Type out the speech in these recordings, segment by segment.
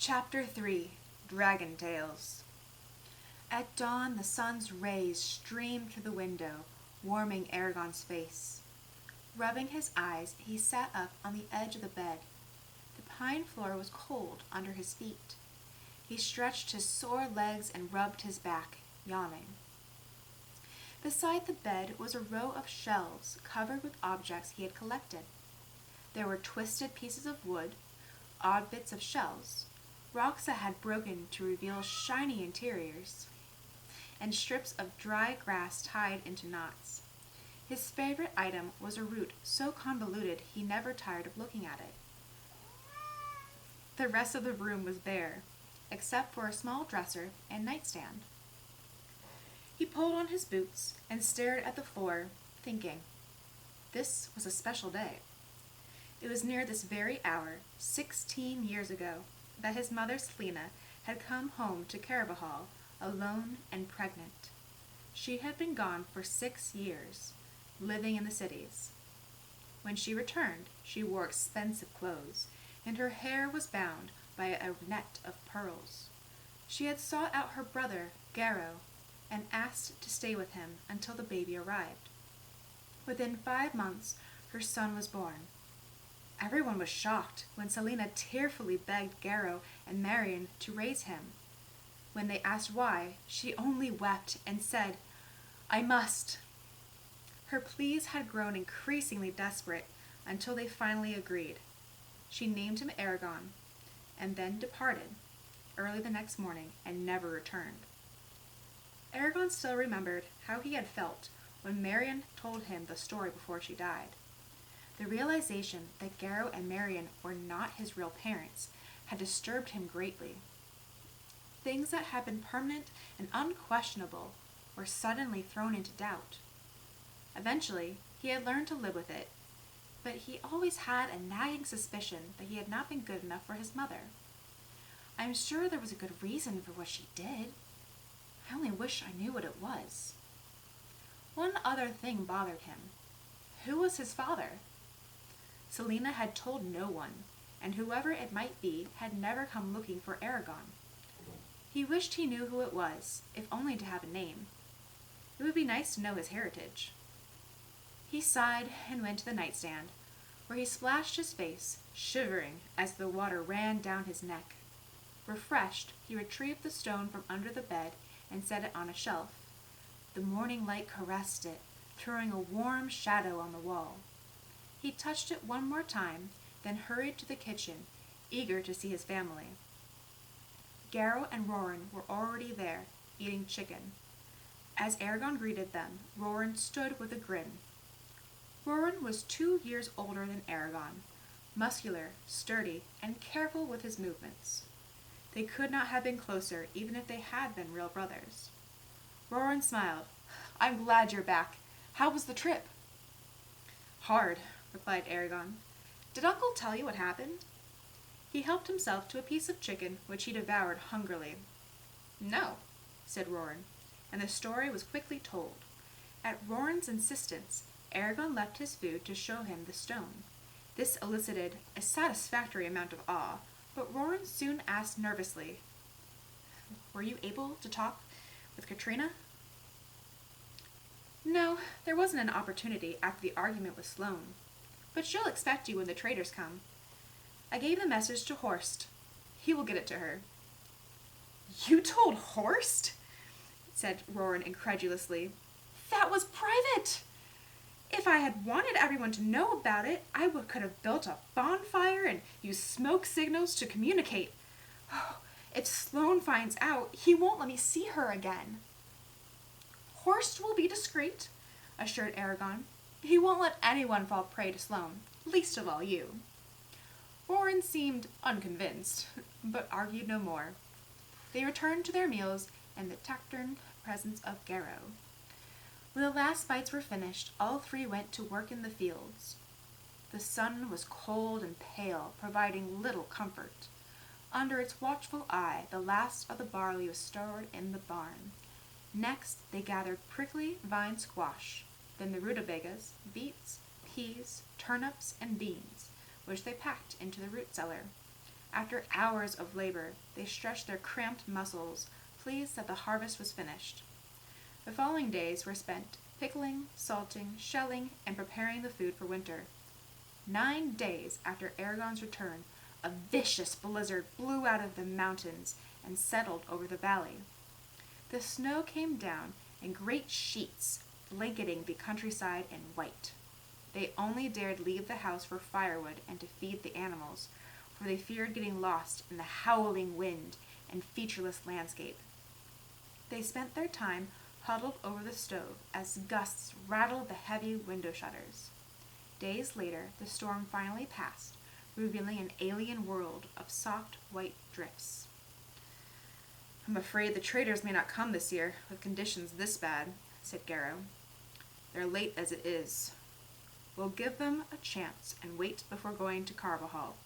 Chapter 3 Dragon Tales. At dawn, the sun's rays streamed through the window, warming Eragon's face. Rubbing his eyes, he sat up on the edge of the bed. The pine floor was cold under his feet. He stretched his sore legs and rubbed his back, yawning. Beside the bed was a row of shelves covered with objects he had collected. There were twisted pieces of wood, odd bits of shells, rocks that had broken to reveal shiny interiors, and strips of dry grass tied into knots. His favorite item was a root so convoluted he never tired of looking at it. The rest of the room was bare, except for a small dresser and nightstand. He pulled on his boots and stared at the floor, thinking. This was a special day. It was near this very hour, 16 years ago, that his mother Selena had come home to Carabahal, alone and pregnant. She had been gone for 6 years, living in the cities. When she returned, she wore expensive clothes, and her hair was bound by a net of pearls. She had sought out her brother, Garrow, and asked to stay with him until the baby arrived. Within 5 months, her son was born. Everyone was shocked when Selena tearfully begged Garrow and Marion to raise him. When they asked why, she only wept and said, "I must." Her pleas had grown increasingly desperate until they finally agreed. She named him Eragon, and then departed early the next morning and never returned. Eragon still remembered how he had felt when Marion told him the story before she died. The realization that Garrow and Marion were not his real parents had disturbed him greatly. Things that had been permanent and unquestionable were suddenly thrown into doubt. Eventually, he had learned to live with it, but he always had a nagging suspicion that he had not been good enough for his mother. "I'm sure there was a good reason for what she did. I only wish I knew what it was." One other thing bothered him. Who was his father? Selena had told no one, and whoever it might be had never come looking for Eragon. He wished he knew who it was, if only to have a name. It would be nice to know his heritage. He sighed and went to the nightstand, where he splashed his face, shivering as the water ran down his neck. Refreshed, he retrieved the stone from under the bed and set it on a shelf. The morning light caressed it, throwing a warm shadow on the wall. He touched it one more time, then hurried to the kitchen, eager to see his family. Garrow and Roran were already there, eating chicken. As Eragon greeted them, Roran stood with a grin. Roran was 2 years older than Eragon, muscular, sturdy, and careful with his movements. They could not have been closer even if they had been real brothers. Roran smiled. "I'm glad you're back. How was the trip?" "Hard," replied Eragon. "Did Uncle tell you what happened?" He helped himself to a piece of chicken, which he devoured hungrily. "No," said Roran, and the story was quickly told. At Roran's insistence, Eragon left his food to show him the stone. This elicited a satisfactory amount of awe, but Roran soon asked nervously, "Were you able to talk with Katrina?" "No, there wasn't an opportunity after the argument with Sloane, but she'll expect you when the traders come. I gave the message to Horst. He will get it to her." "You told Horst?" said Roran incredulously. "That was private! If I had wanted everyone to know about it, I could have built a bonfire and used smoke signals to communicate. Oh, if Sloane finds out, he won't let me see her again." "Horst will be discreet," assured Eragon. "He won't let anyone fall prey to Sloane, least of all you." Roran seemed unconvinced, but argued no more. They returned to their meals in the taciturn presence of Garrow. When the last bites were finished, all three went to work in the fields. The sun was cold and pale, providing little comfort. Under its watchful eye, the last of the barley was stored in the barn. Next, they gathered prickly vine squash, then the rutabagas, beets, peas, turnips, and beans, which they packed into the root cellar. After hours of labor, they stretched their cramped muscles, pleased that the harvest was finished. The following days were spent pickling, salting, shelling, and preparing the food for winter. 9 days after Eragon's return, a vicious blizzard blew out of the mountains and settled over the valley. The snow came down in great sheets, blanketing the countryside in white. They only dared leave the house for firewood and to feed the animals, for they feared getting lost in the howling wind and featureless landscape. They spent their time huddled over the stove as gusts rattled the heavy window shutters. Days later, the storm finally passed, revealing an alien world of soft white drifts. "I'm afraid the traders may not come this year with conditions this bad," said Garrow. "They're late as it is. We'll give them a chance and wait before going to Carvajal.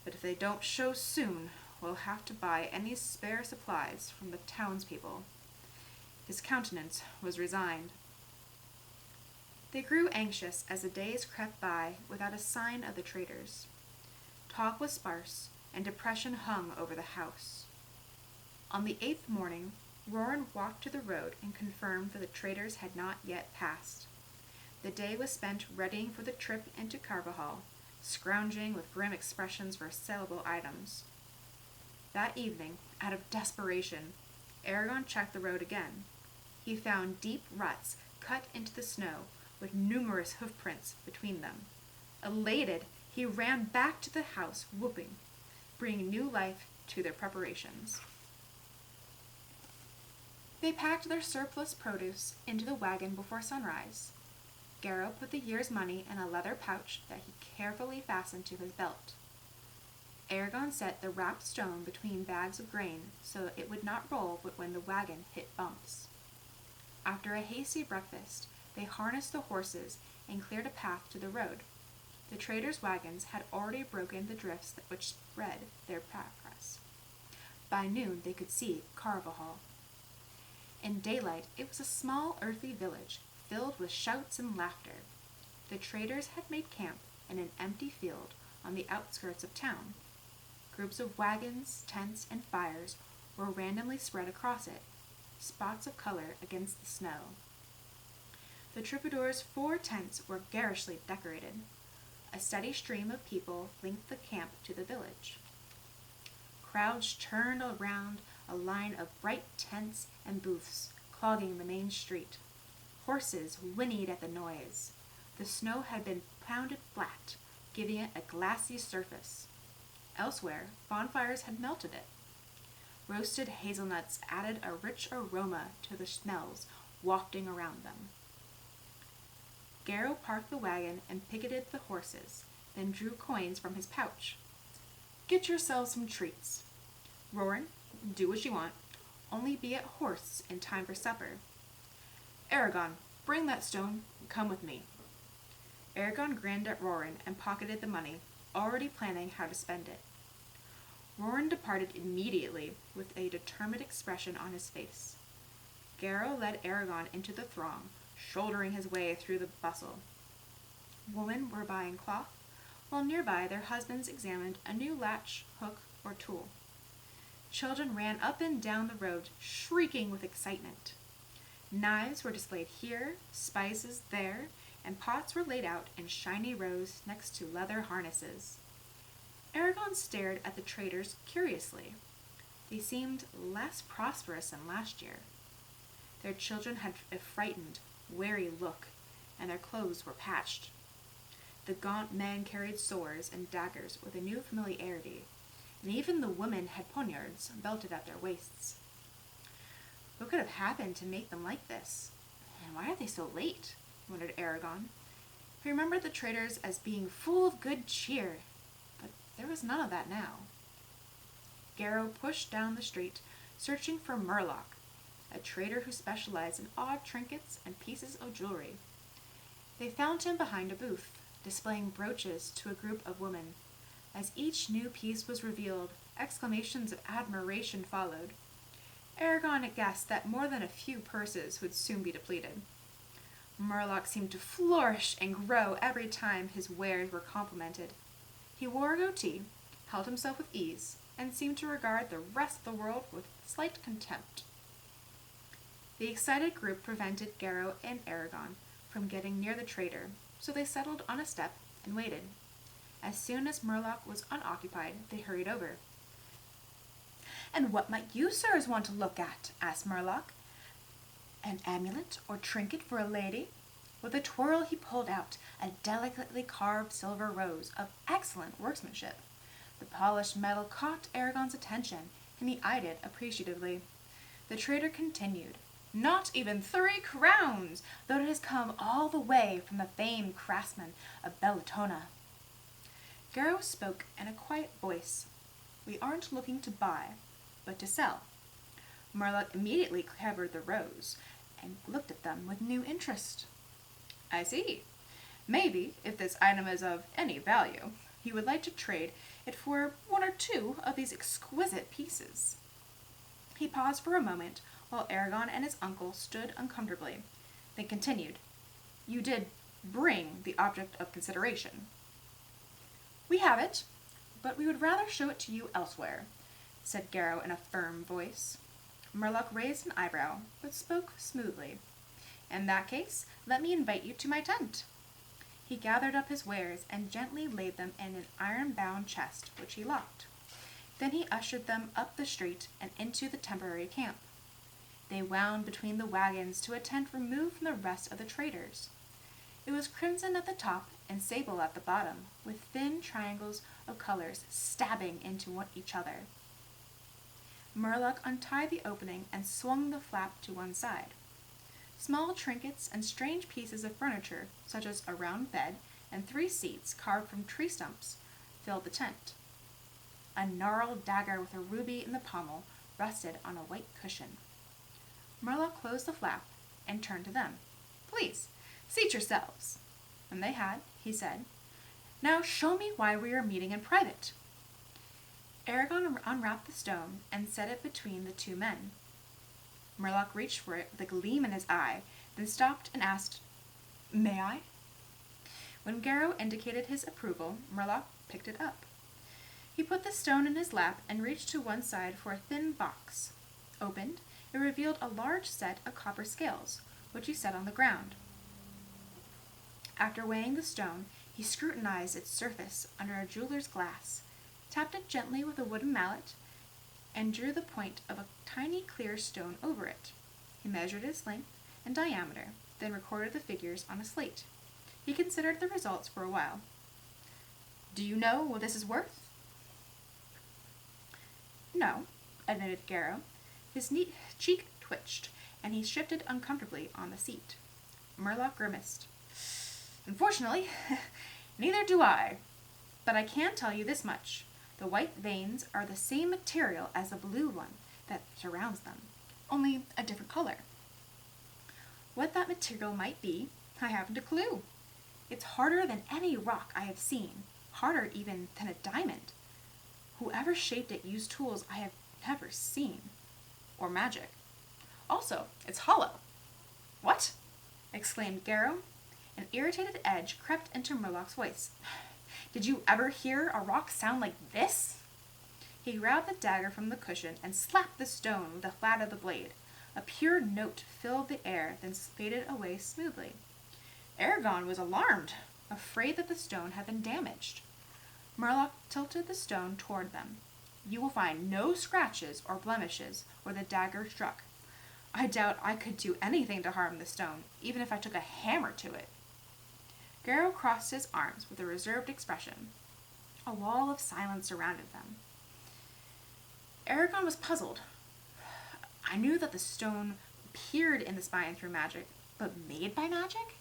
But if they don't show soon, we'll have to buy any spare supplies from the townspeople." His countenance was resigned. They grew anxious as the days crept by without a sign of the traders. Talk was sparse, and depression hung over the house. On the 8th morning, Roran walked to the road and confirmed that the traders had not yet passed. The day was spent readying for the trip into Carvajal, scrounging with grim expressions for saleable items. That evening, out of desperation, Eragon checked the road again. He found deep ruts cut into the snow, with numerous hoofprints between them. Elated, he ran back to the house, whooping, bringing new life to their preparations. They packed their surplus produce into the wagon before sunrise. Garrow put the year's money in a leather pouch that he carefully fastened to his belt. Eragon set the wrapped stone between bags of grain so it would not roll when the wagon hit bumps. After a hasty breakfast, they harnessed the horses and cleared a path to the road. The traders' wagons had already broken the drifts which spread their progress. By noon they could see Carvajal. In daylight it was a small earthy village, filled with shouts and laughter. The traders had made camp in an empty field on the outskirts of town. Groups of wagons, tents, and fires were randomly spread across it, spots of color against the snow. The troubadours' 4 tents were garishly decorated. A steady stream of people linked the camp to the village. Crowds churned around a line of bright tents and booths, clogging the main street. Horses whinnied at the noise. The snow had been pounded flat, giving it a glassy surface. Elsewhere, bonfires had melted it. Roasted hazelnuts added a rich aroma to the smells wafting around them. Garrow parked the wagon and picketed the horses, then drew coins from his pouch. "Get yourselves some treats. Roran, do what you want. Only be at horse in time for supper. Eragon, bring that stone and come with me." Eragon grinned at Roran and pocketed the money, already planning how to spend it. Roran departed immediately with a determined expression on his face. Garrow led Eragon into the throng, shouldering his way through the bustle. Women were buying cloth, while nearby their husbands examined a new latch, hook, or tool. Children ran up and down the road, shrieking with excitement. Knives were displayed here, spices there, and pots were laid out in shiny rows next to leather harnesses. Eragon stared at the traders curiously. They seemed less prosperous than last year. Their children had a frightened, wary look, and their clothes were patched. The gaunt men carried swords and daggers with a new familiarity, and even the women had poniards belted at their waists. What could have happened to make them like this? And why are they so late? Wondered Eragon. He remembered the traders as being full of good cheer, but there was none of that now. Garrow pushed down the street, searching for Murlock, a trader who specialized in odd trinkets and pieces of jewelry. They found him behind a booth, displaying brooches to a group of women. As each new piece was revealed, exclamations of admiration followed. Eragon had guessed that more than a few purses would soon be depleted. Murlock seemed to flourish and grow every time his wares were complimented. He wore a goatee, held himself with ease, and seemed to regard the rest of the world with slight contempt. The excited group prevented Garrow and Eragon from getting near the trader, so they settled on a step and waited. As soon as Murloc was unoccupied, they hurried over. "And what might you sirs want to look at?" asked Murloc. "An amulet or trinket for a lady?" With a twirl he pulled out a delicately carved silver rose of excellent workmanship. The polished metal caught Eragon's attention, and he eyed it appreciatively. The trader continued, "Not even 3 crowns, though it has come all the way from the famed craftsman of Bellatona." Garrow spoke in a quiet voice. "We aren't looking to buy, but to sell." Murloc immediately covered the rose and looked at them with new interest. "I see. Maybe, if this item is of any value, you would like to trade it for 1 or 2 of these exquisite pieces." He paused for a moment while Eragon and his uncle stood uncomfortably, then continued, "You did bring the object of consideration." "We have it, but we would rather show it to you elsewhere," said Garrow in a firm voice. Murloc raised an eyebrow, but spoke smoothly. "In that case, let me invite you to my tent." He gathered up his wares and gently laid them in an iron-bound chest, which he locked. Then he ushered them up the street and into the temporary camp. They wound between the wagons to a tent removed from the rest of the traders. It was crimson at the top and sable at the bottom, with thin triangles of colors stabbing into each other. Murloc untied the opening and swung the flap to one side. Small trinkets and strange pieces of furniture, such as a round bed and 3 seats carved from tree stumps, filled the tent. A gnarled dagger with a ruby in the pommel rested on a white cushion. Murloc closed the flap and turned to them. "Please, seat yourselves." When they had, he said, "Now show me why we are meeting in private." Eragon unwrapped the stone and set it between the 2 men. Murloc reached for it with a gleam in his eye, then stopped and asked, "May I?" When Garrow indicated his approval, Murloc picked it up. He put the stone in his lap and reached to one side for a thin box. Opened, it revealed a large set of copper scales, which he set on the ground. After weighing the stone, he scrutinized its surface under a jeweler's glass, tapped it gently with a wooden mallet, and drew the point of a tiny clear stone over it. He measured its length and diameter, then recorded the figures on a slate. He considered the results for a while. "Do you know what this is worth?" "No," admitted Garrow. His neat cheek twitched, and he shifted uncomfortably on the seat. Murloc grimaced. "Unfortunately, neither do I. But I can tell you this much. The white veins are the same material as the blue one that surrounds them, only a different color. What that material might be, I haven't a clue. It's harder than any rock I have seen, harder even than a diamond. Whoever shaped it used tools I have never seen, or magic. Also, it's hollow." "What?" exclaimed Garrow. An irritated edge crept into Murloc's voice. "Did you ever hear a rock sound like this?" He grabbed the dagger from the cushion and slapped the stone with the flat of the blade. A pure note filled the air, then faded away smoothly. Eragon was alarmed, afraid that the stone had been damaged. Murloc tilted the stone toward them. "You will find no scratches or blemishes where the dagger struck. I doubt I could do anything to harm the stone, even if I took a hammer to it." Garrow crossed his arms with a reserved expression. A wall of silence surrounded them. Eragon was puzzled. "I knew that the stone appeared in the spine through magic, but made by magic?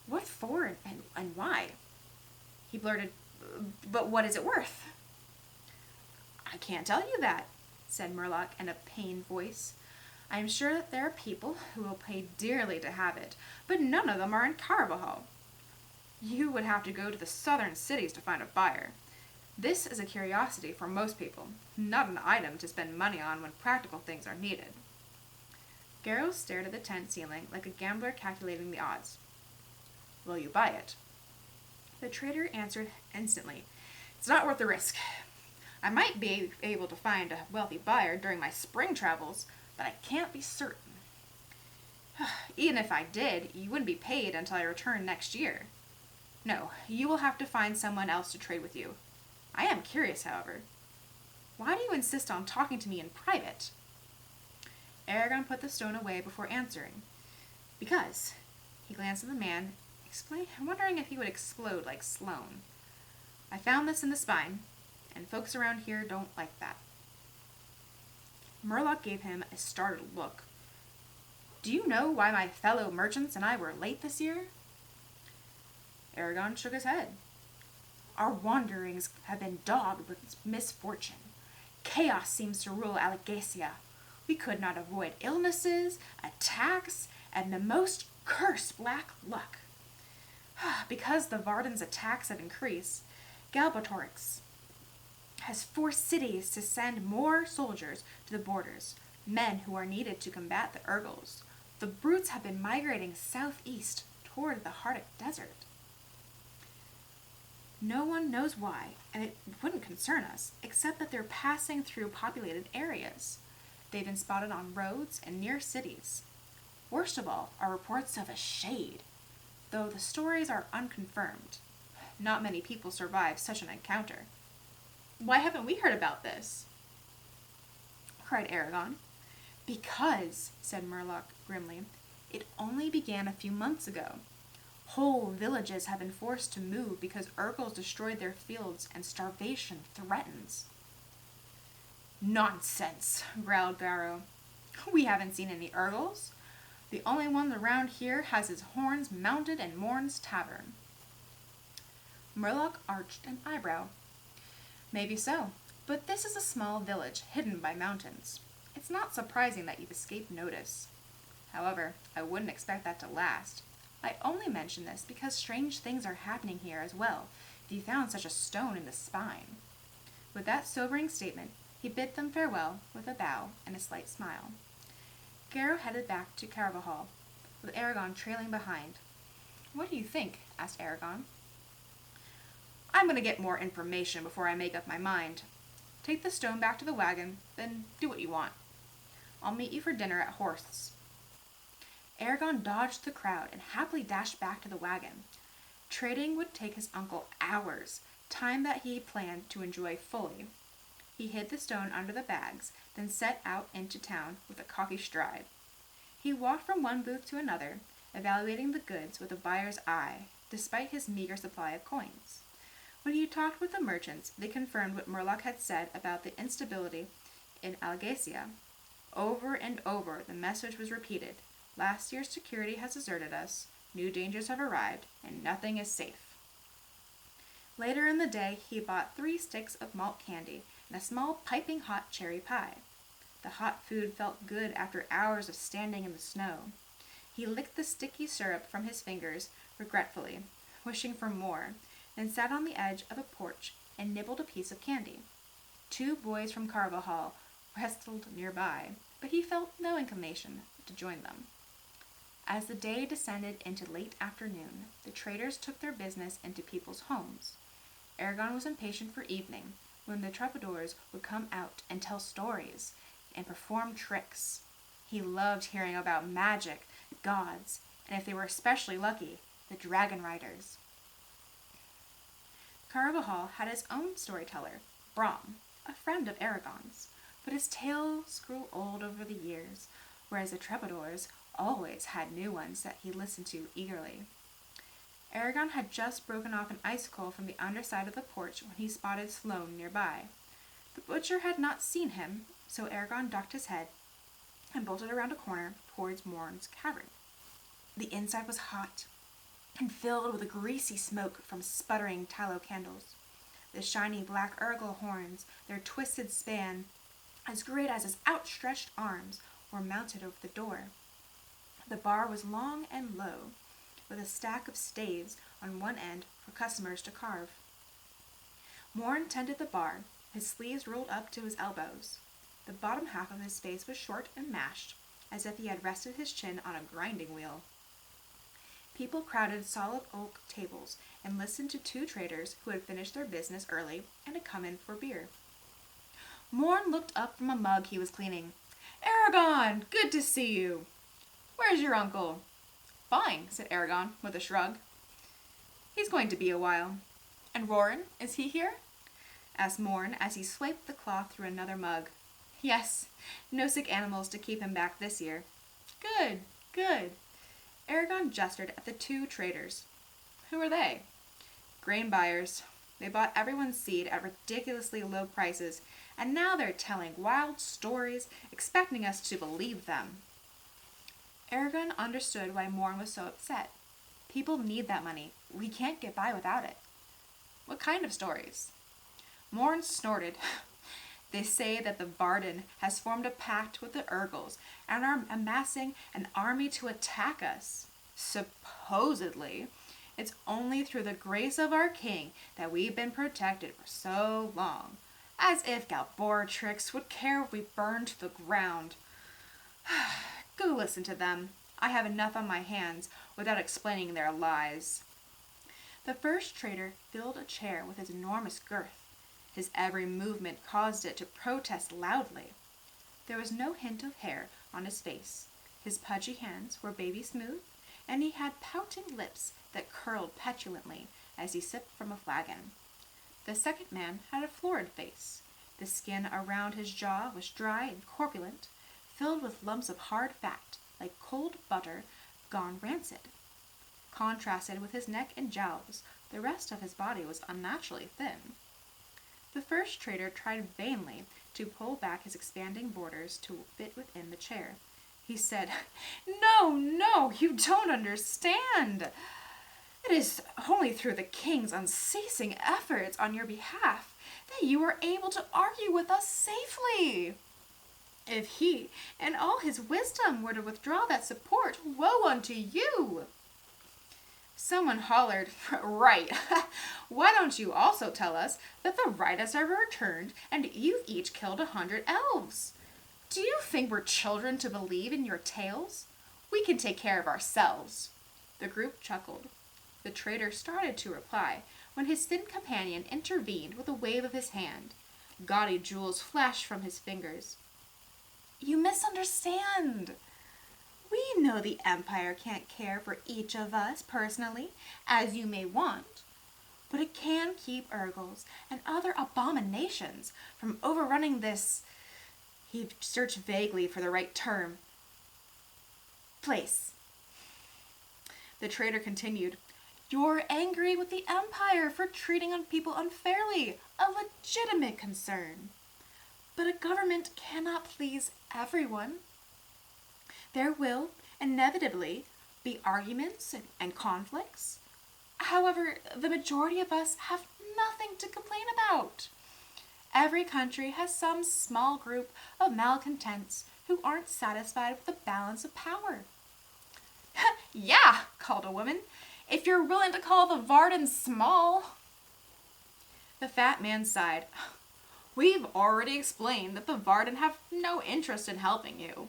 What for and why?" He blurted, "But what is it worth?" "I can't tell you that," said Murloc in a pained voice. "I am sure that there are people who will pay dearly to have it, but none of them are in Carvajal. You would have to go to the southern cities to find a buyer. This is a curiosity for most people, not an item to spend money on when practical things are needed." Garrow stared at the tent ceiling like a gambler calculating the odds. "Will you buy it?" The trader answered instantly, "It's not worth the risk." I might be able to find a wealthy buyer during my spring travels, but I can't be certain. Even if I did, you wouldn't be paid until I return next year. No, you will have to find someone else to trade with you. I am curious, however. Why do you insist on talking to me in private? Eragon put the stone away before answering. Because, he glanced at the man, wondering if he would explode like Sloane. I found this in the spine, and folks around here don't like that. Murloc gave him a startled look. Do you know why my fellow merchants and I were late this year? Eragon shook his head. Our wanderings have been dogged with misfortune. Chaos seems to rule Alagacia. We could not avoid illnesses, attacks, and the most cursed black luck. Because the Varden's attacks have increased, Galbatorix has forced cities to send more soldiers to the borders, men who are needed to combat the Urgles. The brutes have been migrating southeast toward the Hardic Desert. No one knows why, and it wouldn't concern us, except that they're passing through populated areas. They've been spotted on roads and near cities. Worst of all are reports of a shade, though the stories are unconfirmed. Not many people survive such an encounter. Why haven't we heard about this? Cried Eragon. Because, said Murloc grimly, it only began a few months ago. Whole villages have been forced to move because Urgles destroyed their fields and starvation threatens. Nonsense, growled Garrow. We haven't seen any Urgles. The only one around here has his horns mounted in Morn's tavern. Murloc arched an eyebrow. Maybe so, but this is a small village hidden by mountains. It's not surprising that you've escaped notice. However, I wouldn't expect that to last. I only mention this because strange things are happening here as well, if you found such a stone in the spine. With that sobering statement, he bid them farewell with a bow and a slight smile. Garrow headed back to Carvajal, with Eragon trailing behind. What do you think? Asked Eragon. I'm going to get more information before I make up my mind. Take the stone back to the wagon, then do what you want. I'll meet you for dinner at Horst's. Eragon dodged the crowd and happily dashed back to the wagon. Trading would take his uncle hours, time that he planned to enjoy fully. He hid the stone under the bags, then set out into town with a cocky stride. He walked from one booth to another, evaluating the goods with a buyer's eye, despite his meager supply of coins. When he talked with the merchants, they confirmed what Murloc had said about the instability in Alagacia. Over and over, the message was repeated. Last year's security has deserted us, new dangers have arrived, and nothing is safe. Later in the day, he bought 3 sticks of malt candy and a small piping hot cherry pie. The hot food felt good after hours of standing in the snow. He licked the sticky syrup from his fingers regretfully, wishing for more, then sat on the edge of a porch and nibbled a piece of candy. 2 boys from Carvajal wrestled nearby, but he felt no inclination to join them. As the day descended into late afternoon, the traders took their business into people's homes. Eragon was impatient for evening, when the troubadours would come out and tell stories and perform tricks. He loved hearing about magic, gods, and if they were especially lucky, the dragon riders. Carvajal had his own storyteller, Brom, a friend of Eragon's, but his tales grew old over the years, whereas the troubadours always had new ones that he listened to eagerly. Eragon had just broken off an icicle from the underside of the porch when he spotted Sloane nearby. The butcher had not seen him, so Eragon ducked his head and bolted around a corner towards Morn's cavern. The inside was hot and filled with a greasy smoke from sputtering tallow candles. The shiny black Urgle horns, their twisted span, as great as his outstretched arms, were mounted over the door. The bar was long and low, with a stack of staves on one end for customers to carve. Morn tended the bar, his sleeves rolled up to his elbows. The bottom half of his face was short and mashed, as if he had rested his chin on a grinding wheel. People crowded solid oak tables and listened to 2 traders who had finished their business early and had come in for beer. Morn looked up from a mug he was cleaning. Eragon, good to see you. Where's your uncle? Fine, said Eragon with a shrug. He's going to be a while. And Roran, is he here? Asked Morn as he swiped the cloth through another mug. Yes, no sick animals to keep him back this year. Good, good. Eragon gestured at the two traders. Who are they? Grain buyers. They bought everyone's seed at ridiculously low prices, and now they're telling wild stories, expecting us to believe them. Eragon understood why Morn was so upset. People need that money. We can't get by without it. What kind of stories? Morn snorted. They say that the Varden has formed a pact with the Urgles and are amassing an army to attack us. Supposedly. It's only through the grace of our king that we've been protected for so long. As if Galboratrix would care if we burned to the ground. Go listen to them. I have enough on my hands without explaining their lies. The first trader filled a chair with his enormous girth. His every movement caused it to protest loudly. There was no hint of hair on his face. His pudgy hands were baby smooth, and he had pouting lips that curled petulantly as he sipped from a flagon. The second man had a florid face. The skin around his jaw was dry and corpulent, filled with lumps of hard fat, like cold butter gone rancid. Contrasted with his neck and jowls, the rest of his body was unnaturally thin. The first trader tried vainly to pull back his expanding borders to fit within the chair. He said, No, you don't understand. It is only through the king's unceasing efforts on your behalf that you are able to argue with us safely. If he, in all his wisdom, were to withdraw that support, woe unto you. Someone hollered, Right. Why don't you also tell us that the right has ever returned and you've each killed 100 elves? Do you think we're children to believe in your tales? We can take care of ourselves. The group chuckled. The trader started to reply when his thin companion intervened with a wave of his hand. Gaudy jewels flashed from his fingers. You misunderstand. We know the Empire can't care for each of us personally, as you may want, but it can keep Urgles and other abominations from overrunning this. He searched vaguely for the right term. Place. The trader continued. You're angry with the Empire for treating people unfairly, a legitimate concern. But a government cannot please everyone. There will inevitably be arguments and conflicts. However, the majority of us have nothing to complain about. Every country has some small group of malcontents who aren't satisfied with the balance of power. Yeah, called a woman, if you're willing to call the Varden small. The fat man sighed. We've already explained that the Varden have no interest in helping you.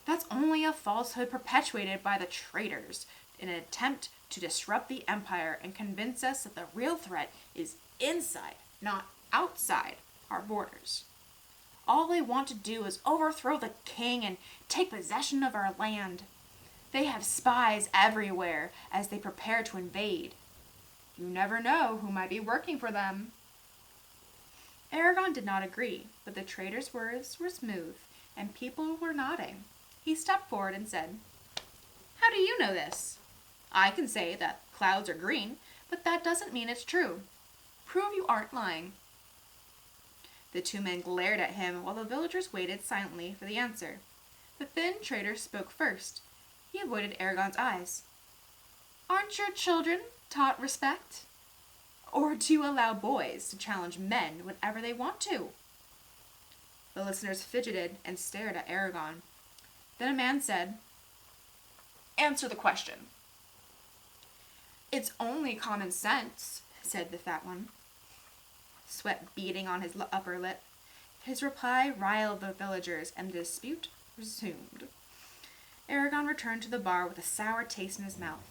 That's only a falsehood perpetuated by the traitors in an attempt to disrupt the Empire and convince us that the real threat is inside, not outside our borders. All they want to do is overthrow the king and take possession of our land. They have spies everywhere as they prepare to invade. You never know who might be working for them. Eragon did not agree, but the trader's words were smooth, and people were nodding. He stepped forward and said, How do you know this? I can say that clouds are green, but that doesn't mean it's true. Prove you aren't lying. The two men glared at him while the villagers waited silently for the answer. The thin trader spoke first. He avoided Eragon's eyes. Aren't your children taught respect? Or do you allow boys to challenge men whenever they want to? The listeners fidgeted and stared at Eragon. Then a man said, Answer the question. It's only common sense, said the fat one, sweat beading on his upper lip. His reply riled the villagers, and the dispute resumed. Eragon returned to the bar with a sour taste in his mouth.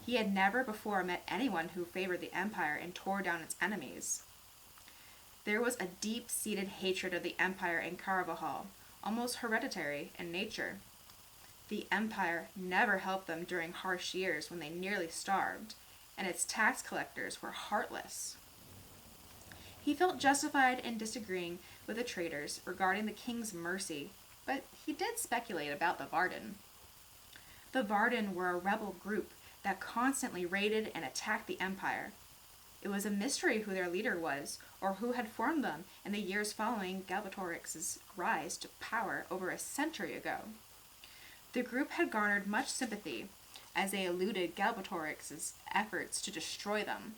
He had never before met anyone who favored the Empire and tore down its enemies. There was a deep-seated hatred of the Empire in Carvajal, almost hereditary in nature. The Empire never helped them during harsh years when they nearly starved, and its tax collectors were heartless. He felt justified in disagreeing with the traders regarding the king's mercy, but he did speculate about the Varden. The Varden were a rebel group that constantly raided and attacked the Empire. It was a mystery who their leader was, or who had formed them in the years following Galbatorix's rise to power over a century ago. The group had garnered much sympathy as they eluded Galbatorix's efforts to destroy them.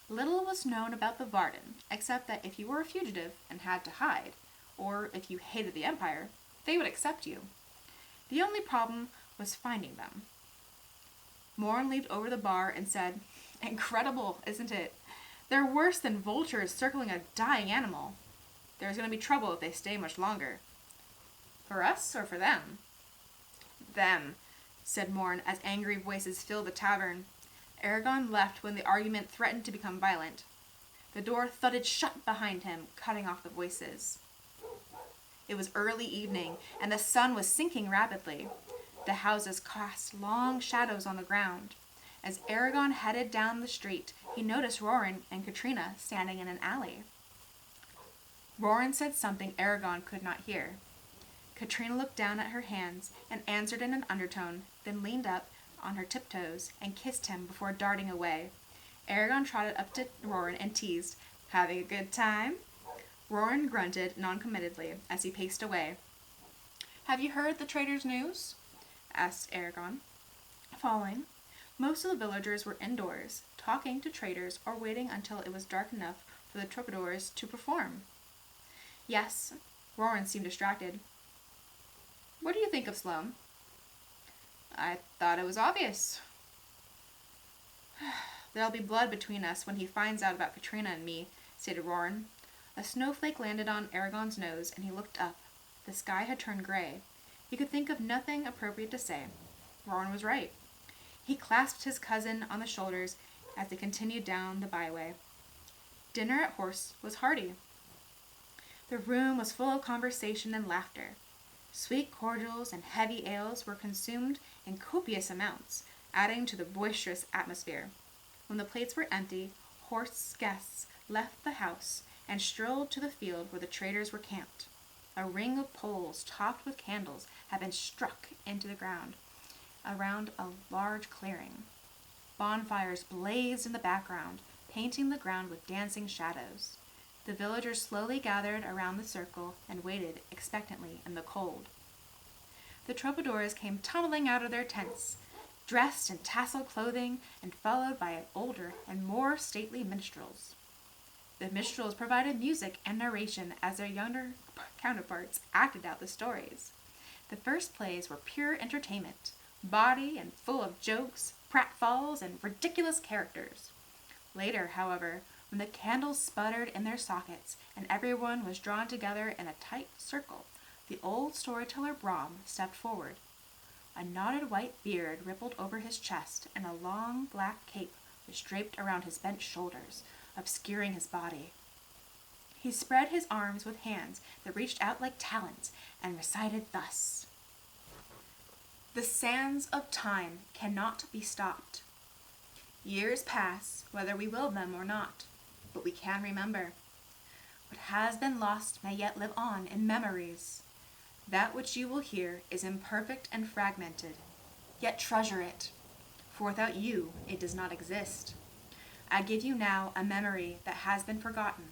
Little was known about the Varden, except that if you were a fugitive and had to hide, or if you hated the Empire, they would accept you. The only problem was finding them. Morn leaped over the bar and said, "Incredible, isn't it? They're worse than vultures circling a dying animal. There's going to be trouble if they stay much longer." "For us or for them?" "Them," said Morn as angry voices filled the tavern. Eragon left when the argument threatened to become violent. The door thudded shut behind him, cutting off the voices. It was early evening, and the sun was sinking rapidly. The houses cast long shadows on the ground. As Eragon headed down the street, he noticed Roran and Katrina standing in an alley. Roran said something Eragon could not hear. Katrina looked down at her hands and answered in an undertone, then leaned up on her tiptoes and kissed him before darting away. Eragon trotted up to Roran and teased, "Having a good time?" Roran grunted noncommittedly as he paced away. "Have you heard the trader's news?" asked Eragon. Following, most of the villagers were indoors, talking to traders or waiting until it was dark enough for the troubadours to perform. "Yes." Roran seemed distracted. "What do you think of Sloane?" "I thought it was obvious." "There'll be blood between us when he finds out about Katrina and me," stated Roran. A snowflake landed on Eragon's nose, and he looked up. The sky had turned gray. He could think of nothing appropriate to say. Roran was right. He clasped his cousin on the shoulders as they continued down the byway. Dinner at Horse was hearty. The room was full of conversation and laughter. Sweet cordials and heavy ales were consumed in copious amounts, adding to the boisterous atmosphere. When the plates were empty, Horst's guests left the house and strolled to the field where the traders were camped. A ring of poles topped with candles had been struck into the ground around a large clearing. Bonfires blazed in the background, painting the ground with dancing shadows. The villagers slowly gathered around the circle and waited expectantly in the cold. The troubadours came tumbling out of their tents, dressed in tasseled clothing and followed by older and more stately minstrels. The minstrels provided music and narration as their younger counterparts acted out the stories. The first plays were pure entertainment, bawdy and full of jokes, pratfalls, and ridiculous characters. Later, however, when the candles sputtered in their sockets and everyone was drawn together in a tight circle, the old storyteller Brom stepped forward. A knotted white beard rippled over his chest, and a long black cape was draped around his bent shoulders, obscuring his body. He spread his arms with hands that reached out like talons and recited thus: "The sands of time cannot be stopped. Years pass, whether we will them or not, but we can remember. What has been lost may yet live on in memories. That which you will hear is imperfect and fragmented, yet treasure it, for without you it does not exist. I give you now a memory that has been forgotten,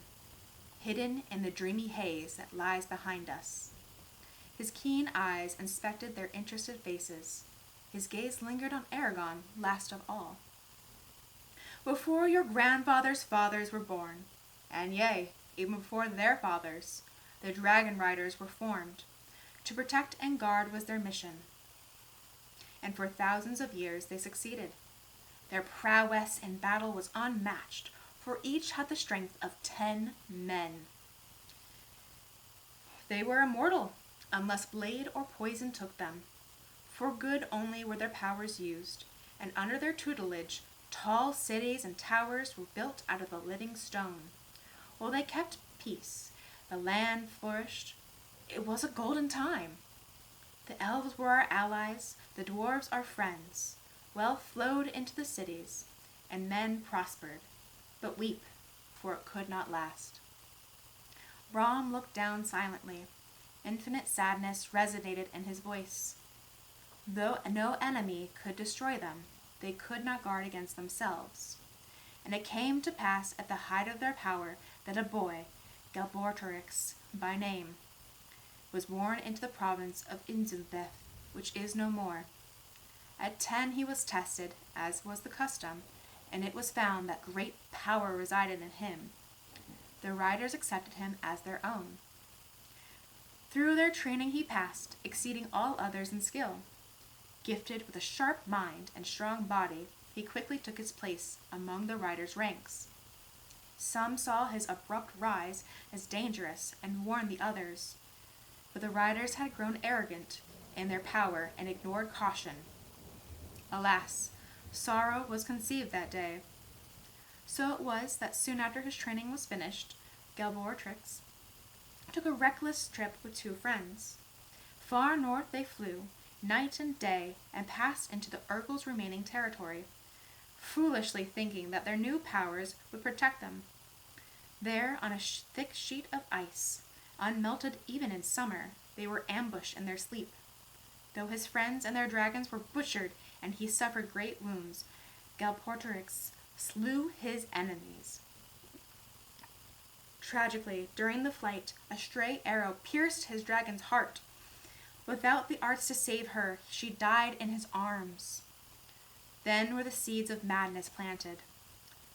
hidden in the dreamy haze that lies behind us." His keen eyes inspected their interested faces. His gaze lingered on Eragon last of all. "Before your grandfathers' fathers were born, and yea, even before their fathers, the dragon riders were formed. To protect and guard was their mission, and for thousands of years they succeeded. Their prowess in battle was unmatched, for each had the strength of 10 men. They were immortal, unless blade or poison took them. For good only were their powers used, and under their tutelage, tall cities and towers were built out of the living stone. While they kept peace. The land flourished. It was a golden time. The elves were our allies, the dwarves our friends. Wealth flowed into the cities, and men prospered. But weep, for it could not last. Brom looked down silently. Infinite sadness resonated in his voice. Though no enemy could destroy them, they could not guard against themselves. And it came to pass at the height of their power that a boy, Galbortorix by name, was born into the province of Inzulbeth, which is no more. At 10 he was tested, as was the custom, and it was found that great power resided in him. The riders accepted him as their own. Through their training he passed, exceeding all others in skill. Gifted with a sharp mind and strong body, he quickly took his place among the riders' ranks. Some saw his abrupt rise as dangerous and warned the others, but the riders had grown arrogant in their power and ignored caution. Alas, sorrow was conceived that day. So it was that soon after his training was finished, Galbortrix took a reckless trip with 2 friends. Far north they flew, night and day, and passed into the Urgel's remaining territory, foolishly thinking that their new powers would protect them. There, on a thick sheet of ice, unmelted even in summer, they were ambushed in their sleep. Though his friends and their dragons were butchered and he suffered great wounds, Galportrix slew his enemies. Tragically, during the flight, a stray arrow pierced his dragon's heart. Without the arts to save her, she died in his arms. Then were the seeds of madness planted.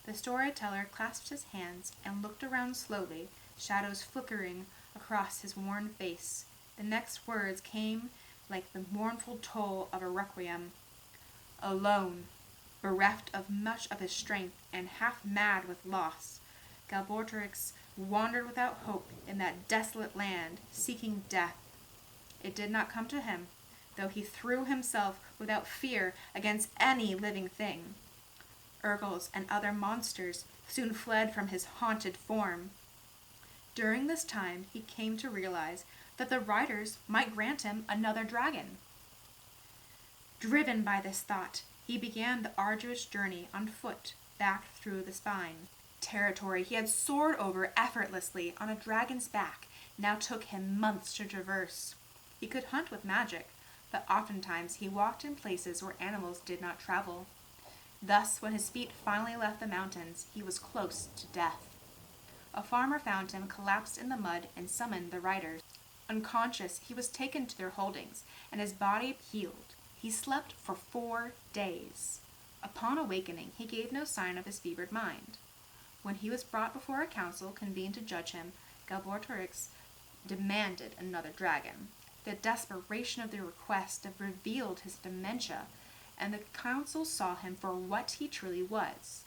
The storyteller clasped his hands and looked around slowly, shadows flickering across his worn face. The next words came like the mournful toll of a requiem. Alone, bereft of much of his strength and half mad with loss, Galbortrix wandered without hope in that desolate land, seeking death. It did not come to him, though he threw himself without fear against any living thing. Urgles and other monsters soon fled from his haunted form. During this time, he came to realize that the riders might grant him another dragon. Driven by this thought, he began the arduous journey on foot back through the spine. Territory he had soared over effortlessly on a dragon's back now took him months to traverse. He could hunt with magic, but oftentimes he walked in places where animals did not travel. Thus, when his feet finally left the mountains, he was close to death. A farmer found him collapsed in the mud and summoned the riders. Unconscious, he was taken to their holdings, and his body healed. He slept for 4 days. Upon awakening, he gave no sign of his fevered mind. When he was brought before a council convened to judge him, Galbortrix demanded another dragon. The desperation of the request revealed his dementia, and the council saw him for what he truly was.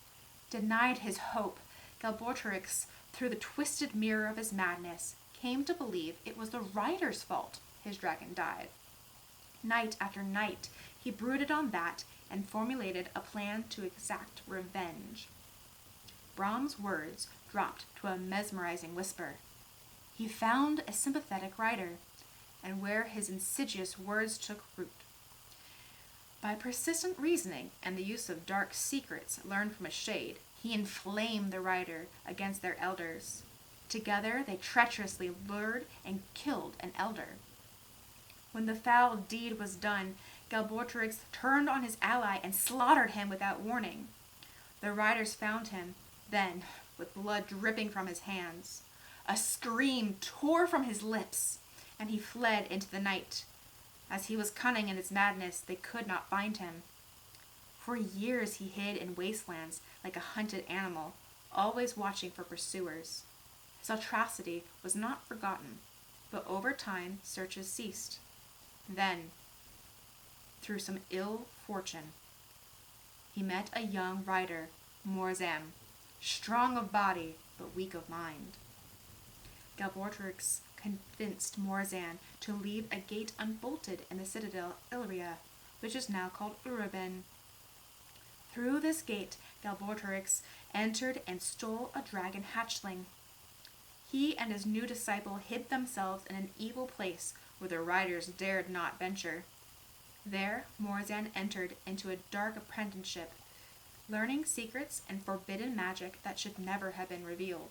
Denied his hope, Galbortrix, through the twisted mirror of his madness, came to believe it was the rider's fault his dragon died. Night after night, he brooded on that and formulated a plan to exact revenge. Brom's words dropped to a mesmerizing whisper. He found a sympathetic rider, and where his insidious words took root. By persistent reasoning and the use of dark secrets learned from a shade, he inflamed the rider against their elders. Together they treacherously lured and killed an elder. When the foul deed was done, Galbortrix turned on his ally and slaughtered him without warning. The riders found him, then, with blood dripping from his hands. A scream tore from his lips, and he fled into the night. As he was cunning in his madness, they could not find him. For years he hid in wastelands like a hunted animal, always watching for pursuers. His atrocity was not forgotten, but over time searches ceased. Then, through some ill fortune, he met a young rider, Morzam, strong of body but weak of mind. Galbortrix convinced Morzan to leave a gate unbolted in the citadel Illyria, which is now called Urabin. Through this gate, Galbortrix entered and stole a dragon hatchling. he and his new disciple hid themselves in an evil place where the riders dared not venture. There, Morzan entered into a dark apprenticeship, learning secrets and forbidden magic that should never have been revealed.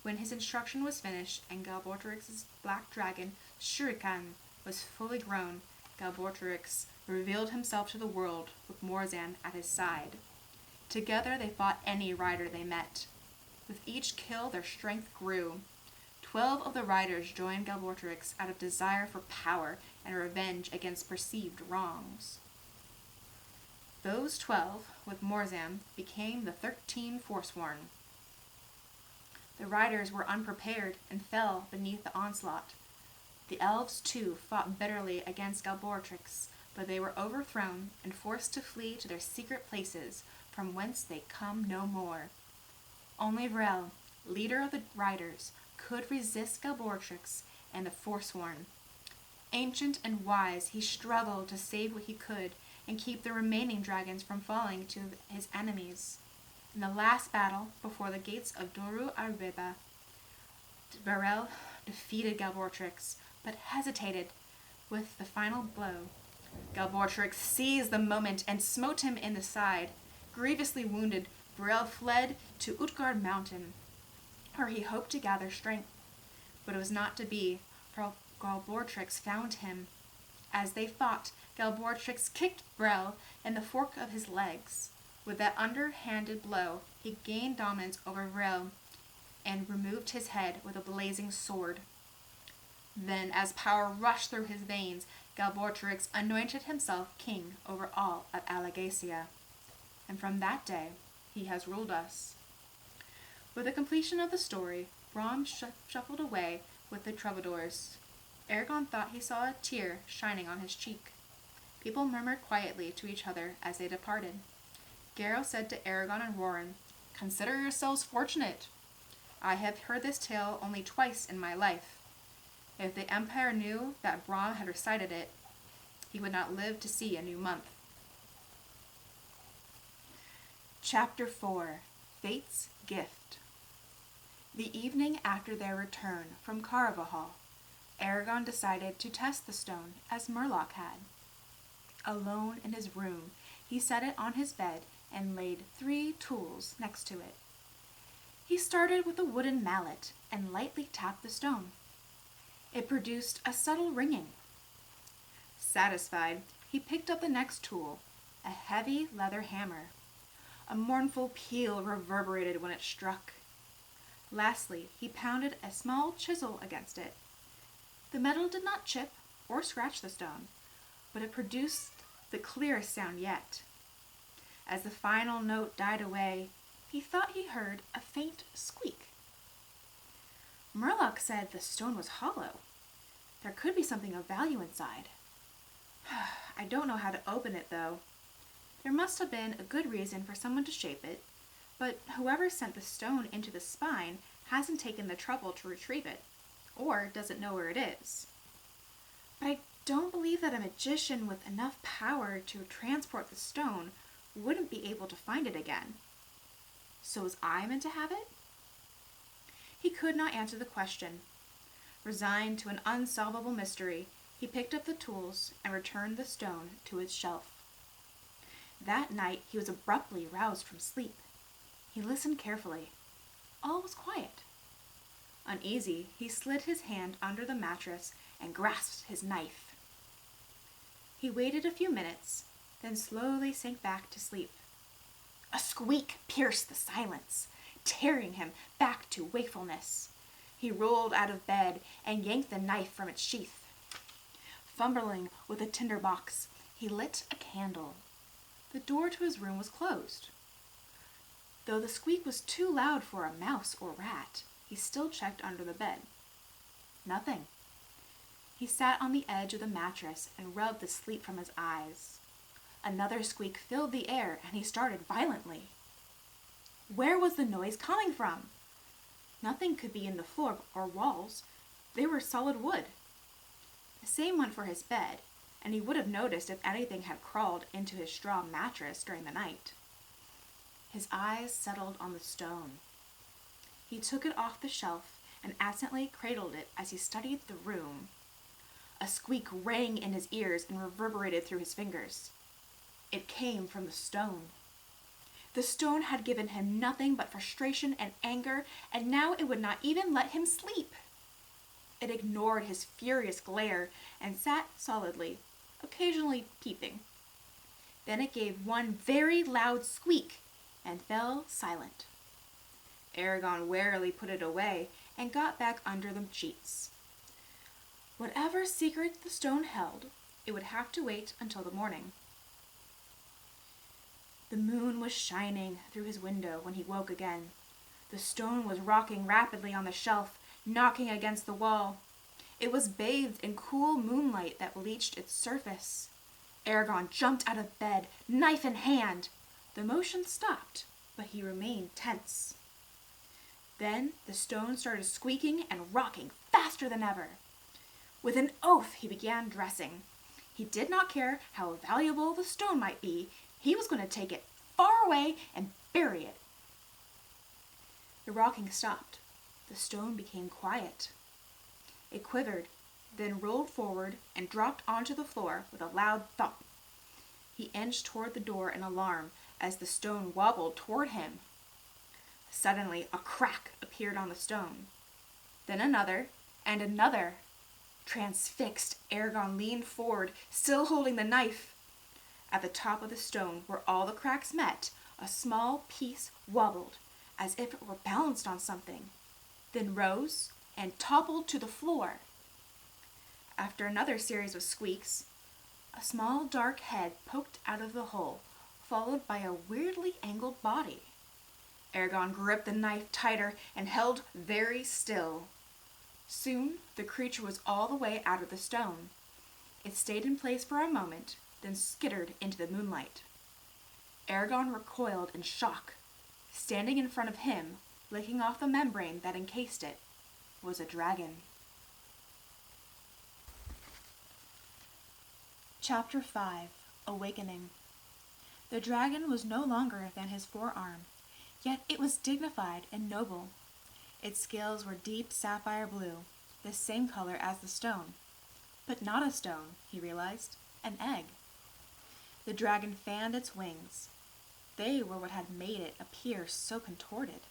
When his instruction was finished and Galbortrix's black dragon, Shurikan, was fully grown, Galbortrix revealed himself to the world with Morzan at his side. Together they fought any rider they met. With each kill their strength grew. 12 of the riders joined Galbortrix out of desire for power and revenge against perceived wrongs. Those 12, with Morzan, became the 13 Forsworn. The riders were unprepared and fell beneath the onslaught. The elves, too, fought bitterly against Galbortrix, but they were overthrown and forced to flee to their secret places, from whence they come no more. Only Vrel, leader of the riders, could resist Galbortrix and the Forsworn. Ancient and wise, he struggled to save what he could and keep the remaining dragons from falling to his enemies. In the last battle, before the gates of Doru Arbeba, Varel defeated Galbortrix, but hesitated with the final blow. Galbortrix seized the moment and smote him in the side. Grievously wounded, Varel fled to Utgard Mountain, where he hoped to gather strength. But it was not to be, for Galbortrix found him. As they fought, Galbortrix kicked Varel in the fork of his legs. With that underhanded blow, he gained dominance over Varel and removed his head with a blazing sword. Then, as power rushed through his veins, Galbortrix anointed himself king over all of Alagacia. And from that day, he has ruled us. With the completion of the story, Brom shuffled away with the troubadours. Eragon thought he saw a tear shining on his cheek. People murmured quietly to each other as they departed. Garrow said to Eragon and Roran, "Consider yourselves fortunate. I have heard this tale only twice in my life. If the Empire knew that Brom had recited it, he would not live to see a new month." Chapter 4. Fate's Gift. The evening after their return from Carvajal, Eragon decided to test the stone as Murloc had. Alone in his room, he set it on his bed and laid 3 tools next to it. He started with a wooden mallet and lightly tapped the stone. It produced a subtle ringing. Satisfied, he picked up the next tool, a heavy leather hammer. A mournful peal reverberated when it struck. Lastly, he pounded a small chisel against it. The metal did not chip or scratch the stone, but it produced the clearest sound yet. As the final note died away, he thought he heard a faint squeak. Murloc said the stone was hollow. There could be something of value inside. I don't know how to open it, though. There must have been a good reason for someone to shape it, but whoever sent the stone into the spine hasn't taken the trouble to retrieve it, or doesn't know where it is. But I don't believe that a magician with enough power to transport the stone wouldn't be able to find it again. So was I meant to have it? He could not answer the question. Resigned to an unsolvable mystery, he picked up the tools and returned the stone to its shelf. That night he was abruptly roused from sleep. He listened carefully. All was quiet. Uneasy, he slid his hand under the mattress and grasped his knife. He waited a few minutes, then slowly sank back to sleep. A squeak pierced the silence, tearing him back to wakefulness. He rolled out of bed and yanked the knife from its sheath. Fumbling with a tinderbox, he lit a candle. The door to his room was closed. Though the squeak was too loud for a mouse or rat, he still checked under the bed. Nothing. He sat on the edge of the mattress and rubbed the sleep from his eyes. Another squeak filled the air, and he started violently. Where was the noise coming from? Nothing could be in the floor or walls. They were solid wood. The same went for his bed, and he would have noticed if anything had crawled into his straw mattress during the night. His eyes settled on the stone. He took it off the shelf and absently cradled it as he studied the room. A squeak rang in his ears and reverberated through his fingers. It came from the stone. The stone had given him nothing but frustration and anger, and now it would not even let him sleep. It ignored his furious glare and sat solidly, occasionally peeping. Then it gave one very loud squeak and fell silent. Eragon warily put it away and got back under the sheets. Whatever secret the stone held, it would have to wait until the morning. The moon was shining through his window when he woke again. The stone was rocking rapidly on the shelf, knocking against the wall. It was bathed in cool moonlight that bleached its surface. Eragon jumped out of bed, knife in hand. The motion stopped, but he remained tense. Then the stone started squeaking and rocking faster than ever. With an oath, he began dressing. He did not care how valuable the stone might be. He was going to take it far away and bury it. The rocking stopped. The stone became quiet. It quivered, then rolled forward and dropped onto the floor with a loud thump. He inched toward the door in alarm as the stone wobbled toward him. Suddenly, a crack appeared on the stone. Then another, and another. Transfixed, Eragon leaned forward, still holding the knife. At the top of the stone, where all the cracks met, a small piece wobbled, as if it were balanced on something, then rose and toppled to the floor. After another series of squeaks, a small dark head poked out of the hole, followed by a weirdly angled body. Eragon gripped the knife tighter and held very still. Soon, the creature was all the way out of the stone. It stayed in place for a moment, then skittered into the moonlight. Eragon recoiled in shock. Standing in front of him, licking off the membrane that encased it, was a dragon. Chapter 5. Awakening. The dragon was no longer than his forearm, yet it was dignified and noble. Its scales were deep sapphire blue, the same color as the stone. But not a stone, he realized, an egg. The dragon fanned its wings. They were what had made it appear so contorted.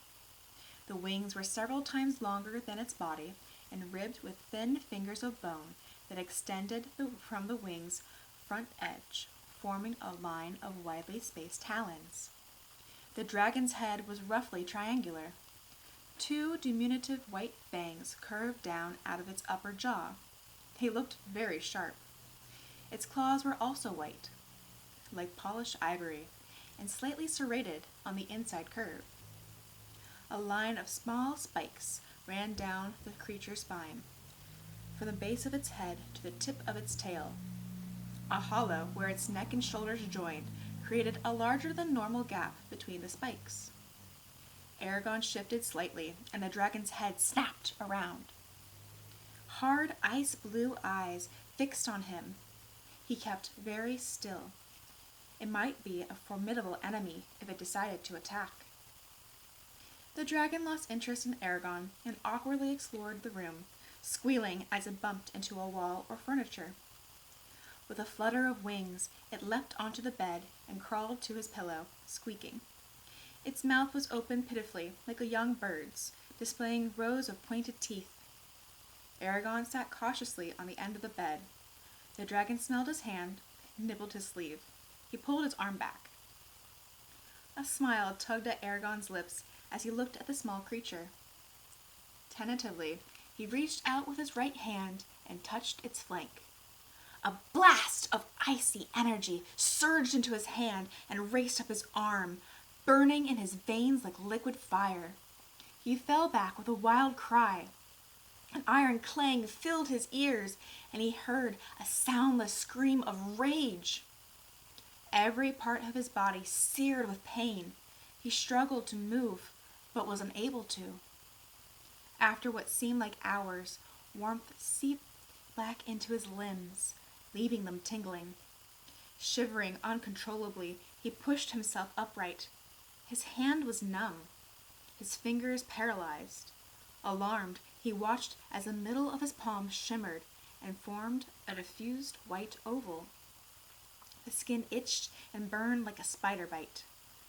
The wings were several times longer than its body and ribbed with thin fingers of bone that extended from the wings' front edge, forming a line of widely spaced talons. The dragon's head was roughly triangular. Two diminutive white fangs curved down out of its upper jaw. They looked very sharp. Its claws were also white, like polished ivory, and slightly serrated on the inside curve. A line of small spikes ran down the creature's spine, from the base of its head to the tip of its tail. A hollow where its neck and shoulders joined created a larger than normal gap between the spikes. Eragon shifted slightly, and the dragon's head snapped around. Hard ice blue eyes fixed on him. He kept very still. It might be a formidable enemy if it decided to attack. The dragon lost interest in Eragon and awkwardly explored the room, squealing as it bumped into a wall or furniture. With a flutter of wings, it leapt onto the bed and crawled to his pillow, squeaking. Its mouth was open pitifully, like a young bird's, displaying rows of pointed teeth. Eragon sat cautiously on the end of the bed. The dragon smelled his hand, nibbled his sleeve. He pulled his arm back. A smile tugged at Eragon's lips as he looked at the small creature. Tentatively, he reached out with his right hand and touched its flank. A blast of icy energy surged into his hand and raced up his arm, burning in his veins like liquid fire. He fell back with a wild cry. An iron clang filled his ears, and he heard a soundless scream of rage. Every part of his body seared with pain. He struggled to move, but was unable to. After what seemed like hours, warmth seeped back into his limbs, leaving them tingling. Shivering uncontrollably, he pushed himself upright. His hand was numb, his fingers paralyzed. Alarmed, He watched as the middle of his palm shimmered and formed a diffused white oval. The skin itched and burned like a spider bite.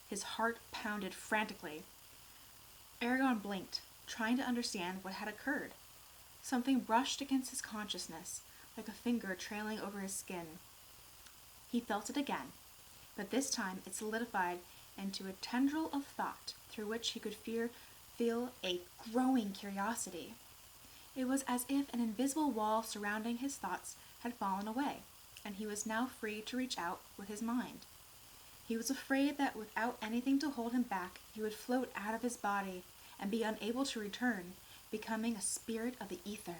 His heart pounded frantically. Eragon blinked, trying to understand what had occurred. Something brushed against his consciousness, like a finger trailing over his skin. He felt it again, but this time it solidified into a tendril of thought through which he could feel a growing curiosity. It was as if an invisible wall surrounding his thoughts had fallen away, and he was now free to reach out with his mind. He was afraid that without anything to hold him back, he would float out of his body and be unable to return, becoming a spirit of the ether.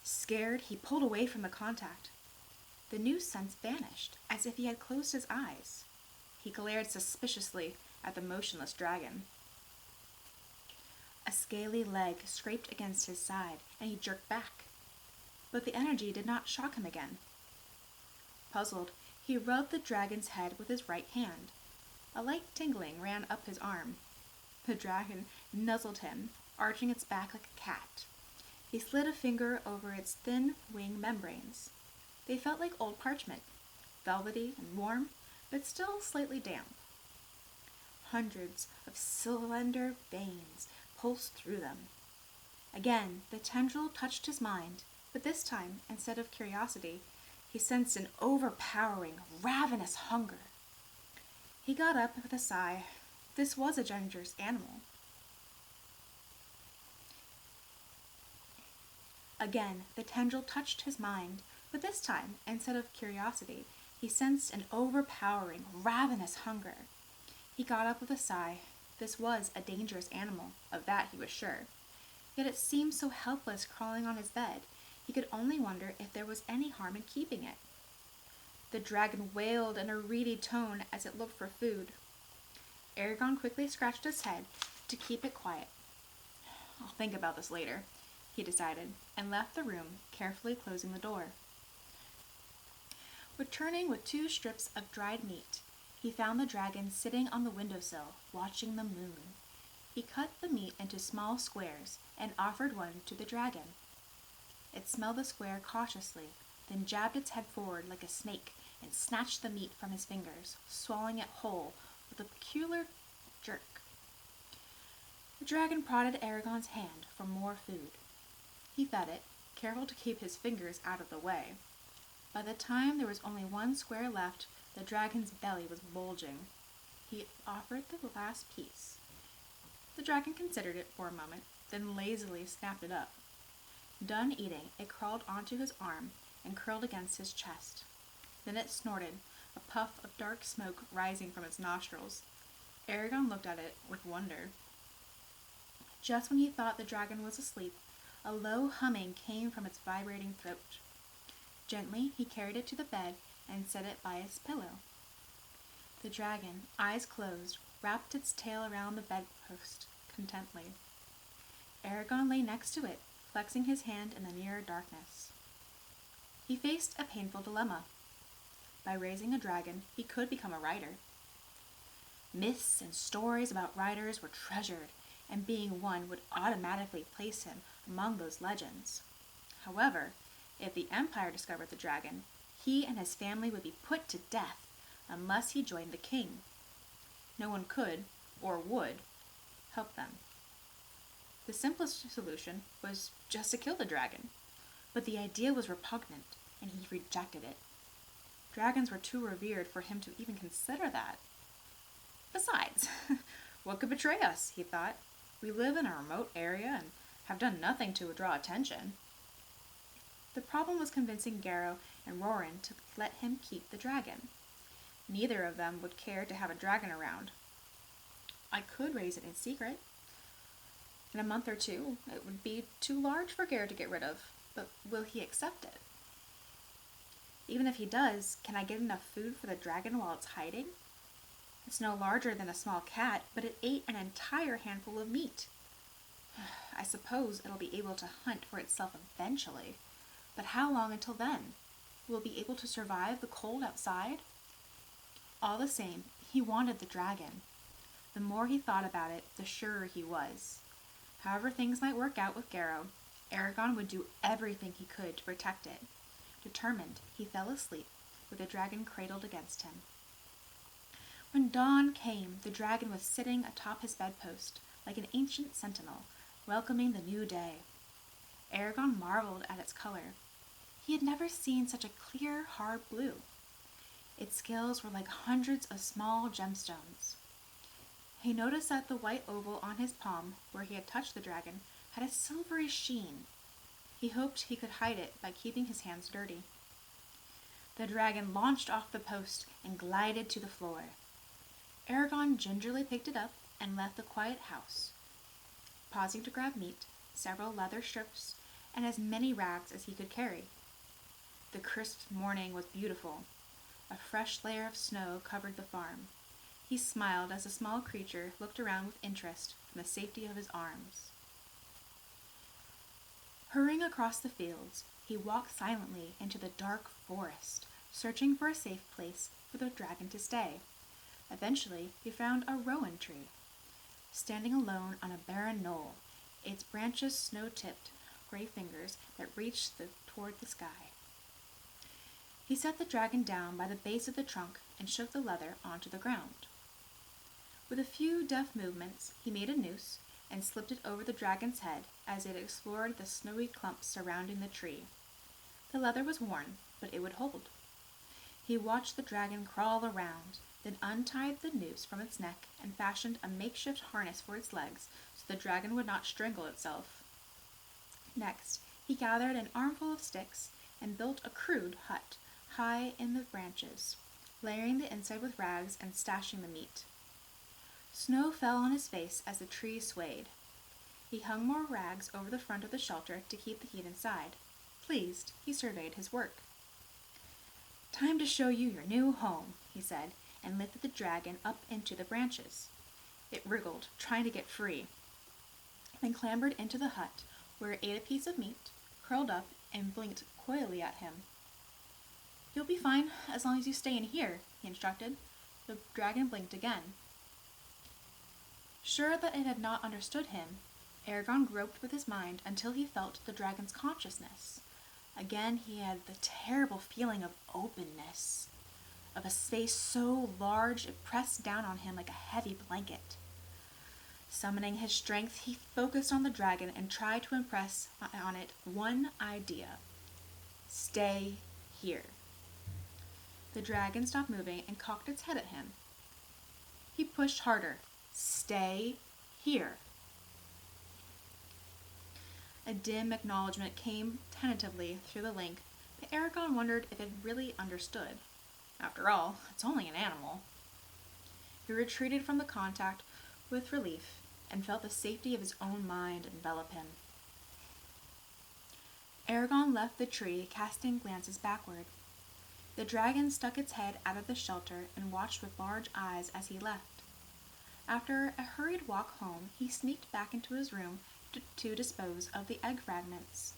Scared, he pulled away from the contact. The new sense vanished, as if he had closed his eyes. He glared suspiciously at the motionless dragon. A scaly leg scraped against his side, and he jerked back. But the energy did not shock him again. Puzzled, he rubbed the dragon's head with his right hand. A light tingling ran up his arm. The dragon nuzzled him, arching its back like a cat. He slid a finger over its thin wing membranes. They felt like old parchment, velvety and warm, but still slightly damp. Hundreds of slender veins pulsed through them. Again, the tendril touched his mind, but this time, instead of curiosity, he sensed an overpowering, ravenous hunger. He got up with a sigh. This was a dangerous animal. Again, the tendril touched his mind, but this time, instead of curiosity, he sensed an overpowering, ravenous hunger. He got up with a sigh. This was a dangerous animal, of that he was sure. Yet it seemed so helpless crawling on his bed. He could only wonder if there was any harm in keeping it. The dragon wailed in a reedy tone as it looked for food. Eragon quickly scratched his head to keep it quiet. I'll think about this later, he decided, and left the room, carefully closing the door. Returning with 2 strips of dried meat, he found the dragon sitting on the windowsill, watching the moon. He cut the meat into small squares and offered one to the dragon. It smelled the square cautiously, then jabbed its head forward like a snake and snatched the meat from his fingers, swallowing it whole with a peculiar jerk. The dragon prodded Eragon's hand for more food. He fed it, careful to keep his fingers out of the way. By the time there was only 1 square left, the dragon's belly was bulging. He offered the last piece. The dragon considered it for a moment, then lazily snapped it up. Done eating, it crawled onto his arm and curled against his chest. Then it snorted, a puff of dark smoke rising from its nostrils. Eragon looked at it with wonder. Just when he thought the dragon was asleep, a low humming came from its vibrating throat. Gently, he carried it to the bed and set it by his pillow. The dragon, eyes closed, wrapped its tail around the bedpost contently. Eragon lay next to it, flexing his hand in the nearer darkness. He faced a painful dilemma. By raising a dragon, he could become a rider. Myths and stories about riders were treasured, and being one would automatically place him among those legends. However, if the Empire discovered the dragon, he and his family would be put to death unless he joined the king. No one could, or would, help them. The simplest solution was just to kill the dragon, but the idea was repugnant, and he rejected it. Dragons were too revered for him to even consider that. Besides, what could betray us, he thought. We live in a remote area and have done nothing to draw attention. The problem was convincing Garrow and Roran to let him keep the dragon. Neither of them would care to have a dragon around. I could raise it in secret. In a month or 2, it would be too large for Garrow to get rid of, but will he accept it? Even if he does, can I get enough food for the dragon while it's hiding? It's no larger than a small cat, but it ate an entire handful of meat. I suppose it'll be able to hunt for itself eventually, but how long until then? Will it be able to survive the cold outside? All the same, he wanted the dragon. The more he thought about it, the surer he was. However things might work out with Garrow, Eragon would do everything he could to protect it. Determined, he fell asleep, with the dragon cradled against him. When dawn came, the dragon was sitting atop his bedpost, like an ancient sentinel, welcoming the new day. Eragon marveled at its color. He had never seen such a clear, hard blue. Its scales were like hundreds of small gemstones. He noticed that the white oval on his palm, where he had touched the dragon, had a silvery sheen. He hoped he could hide it by keeping his hands dirty. The dragon launched off the post and glided to the floor. Eragon gingerly picked it up and left the quiet house, pausing to grab meat, several leather strips, and as many rags as he could carry. The crisp morning was beautiful. A fresh layer of snow covered the farm. He smiled as the small creature looked around with interest from the safety of his arms. Hurrying across the fields, he walked silently into the dark forest, searching for a safe place for the dragon to stay. Eventually, he found a rowan tree, standing alone on a barren knoll, its branches snow-tipped gray fingers that reached toward the sky. He set the dragon down by the base of the trunk and shook the leather onto the ground. With a few deft movements, he made a noose and slipped it over the dragon's head as it explored the snowy clumps surrounding the tree. The leather was worn, but it would hold. He watched the dragon crawl around, then untied the noose from its neck and fashioned a makeshift harness for its legs so the dragon would not strangle itself. Next, he gathered an armful of sticks and built a crude hut high in the branches, layering the inside with rags and stashing the meat. Snow fell on his face as the tree swayed. He hung more rags over the front of the shelter to keep the heat inside. Pleased, he surveyed his work. "Time to show you your new home," he said, and lifted the dragon up into the branches. It wriggled, trying to get free, then clambered into the hut, where it ate a piece of meat, curled up, and blinked coyly at him. "You'll be fine as long as you stay in here," he instructed. The dragon blinked again. Sure that it had not understood him, Eragon groped with his mind until he felt the dragon's consciousness. Again he had the terrible feeling of openness, of a space so large it pressed down on him like a heavy blanket. Summoning his strength, he focused on the dragon and tried to impress on it one idea. Stay here. The dragon stopped moving and cocked its head at him. He pushed harder. Stay here. A dim acknowledgement came tentatively through the link, but Eragon wondered if it really understood. After all, it's only an animal. He retreated from the contact with relief and felt the safety of his own mind envelop him. Eragon left the tree, casting glances backward. The dragon stuck its head out of the shelter and watched with large eyes as he left. After a hurried walk home, he sneaked back into his room to dispose of the egg fragments.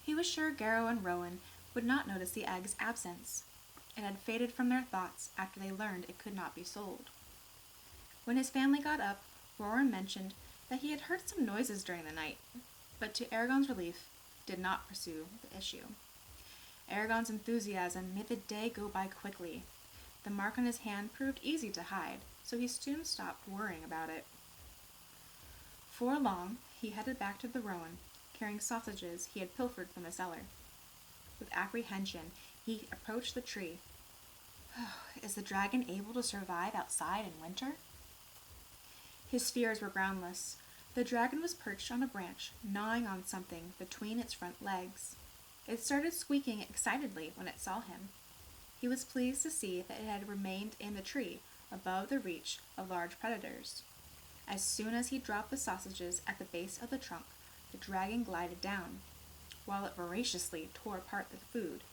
He was sure Garrow and Rowan would not notice the egg's absence. It had faded from their thoughts after they learned it could not be sold. When his family got up, Rowan mentioned that he had heard some noises during the night, but to Eragon's relief, did not pursue the issue. Eragon's enthusiasm made the day go by quickly. The mark on his hand proved easy to hide, so he soon stopped worrying about it. Before long, he headed back to the Rowan, carrying sausages he had pilfered from the cellar. With apprehension, he approached the tree. Is the dragon able to survive outside in winter? His fears were groundless. The dragon was perched on a branch, gnawing on something between its front legs. It started squeaking excitedly when it saw him. He was pleased to see that it had remained in the tree, above the reach of large predators. As soon as he dropped the sausages at the base of the trunk, the dragon glided down. While it voraciously tore apart the food,